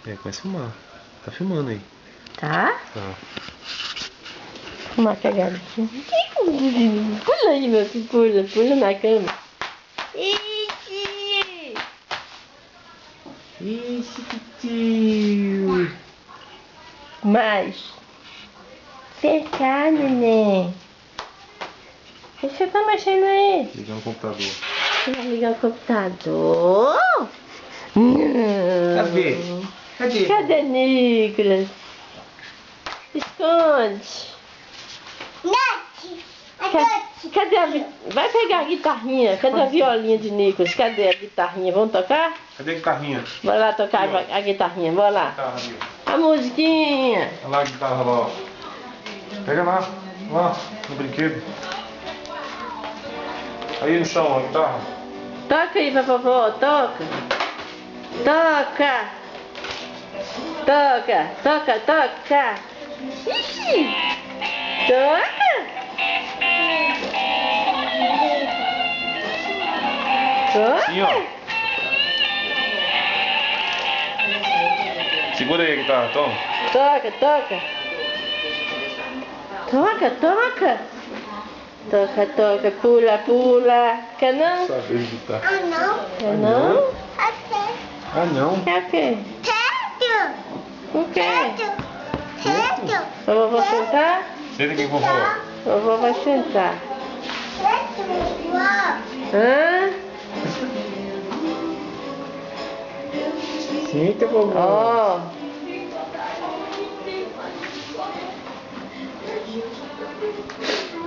É, começa a filmar. Tá filmando aí. Tá? Tá. Uma cagadinha. Pula aí, meu filho, pula. Pula na cama. Ixi! Ixi, tio. Mais. Vem cá, neném. O que você tá mexendo aí? Ligando o computador. Você vai ligar o computador? Não. Cadê? Cadê Nicolas? Esconde. Cadê a... Vai pegar a guitarrinha. Cadê a violinha de Nicolas? Cadê a guitarrinha? Vamos tocar? Cadê a guitarrinha? Vai lá tocar a guitarrinha. Vai lá. Guitarra ali. A musiquinha. Olha lá a guitarra lá, ó. Pega lá. Lá, no brinquedo. Aí no chão, a guitarra. Toca aí pra vovó. Toca. Toca. Toca. Toca, toca. Ixi. Toca. Assim, ó. Segura aí a guitarra, toma. Toca, toca. Toca, toca. Toca, toca, pula, pula. Quer não? Saber de guitarra. Quer não? Ah, não. Quer o quê? O quê? A vovó sentar? Senta aqui, vovó. A vovó vai sentar. Hã? Senta, vovó. Ó.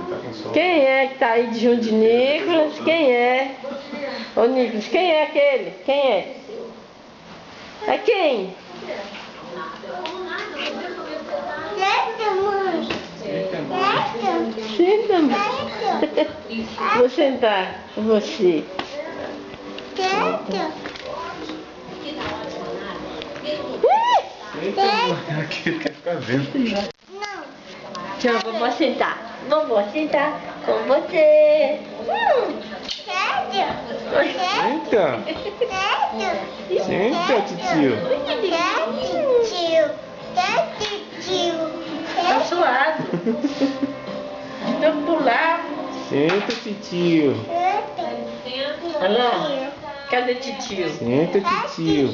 Tá com sono. Quem é que tá aí de junto de Nicolas? Quem é? Ô Nicolas, quem é aquele? Quem é? É quem? Senta, mãe. Vou sentar com você. Senta, aqui ele quer ficar vendo. Deixa a vovó sentar. Vovó sentar com você. Senta. Senta, titio. Tá suado. Então pular. Senta, titio. Olha lá. Cadê titio? Senta, titio.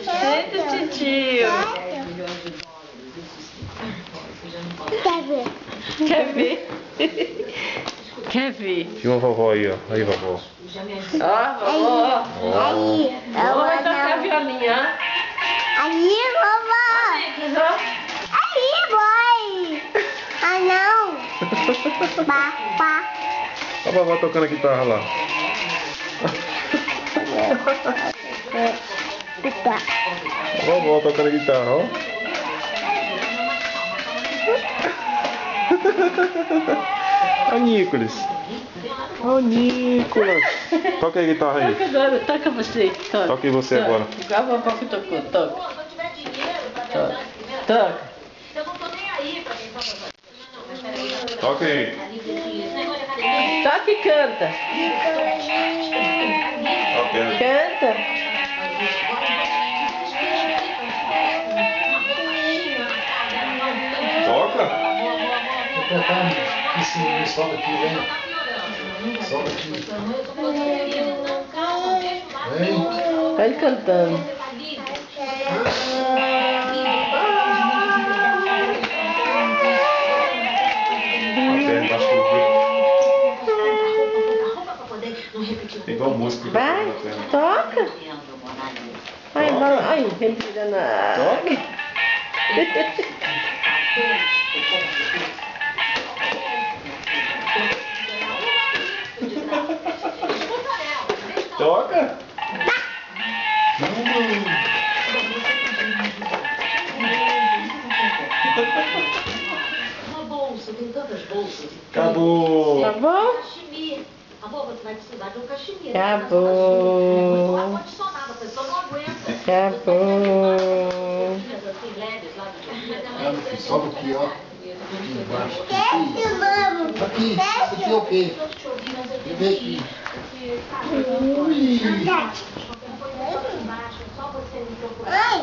Senta, titio. Quer ver? Quer ver? Filma a vovó aí, ó. Aí, vovó. Ó, vovó. Vovó vai tocar violinha, ó. Olha a vovó tocando a guitarra lá. A vovó tocando a guitarra, ó. Ó o Nicolas. Ó o Nicolas. Toca aí a guitarra aí. Toca agora, toca você. Toca. Toca aí você agora. Igual a vovó que tocou, toca. Toca. Toca. Toca aí. Toca e canta. Toca. Canta. Toca. Sobe aqui, vem. Sobe aqui. Vem. Vai cantando. Igual música. Vai, toca. Ai, vai, ai, ele tirando a água. Toca. Uma bolsa, tem tantas bolsas. Acabou. Tá bom? Cachemir. Amor, você vai precisar de um cachemir. Acabou. Água adicionada, a pessoa não aguenta. Acabou. Assim, leves lá do Sobe aqui, ó. Aqui embaixo. Aqui, ok. Vem aqui. Só você me procurar.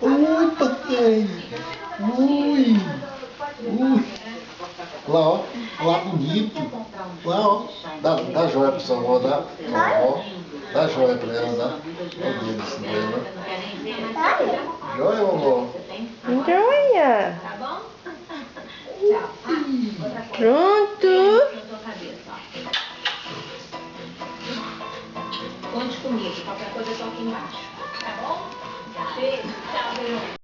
Ui, papai. Ui. Lá, ó. Lá, bonito. Lá, ó. Dá joia pra sua avó, dá. Ó. Dá joia pra ela, dá. Olha o dedo assim pra ela. Joia, vovó? Joia. Tá bom? Pronto.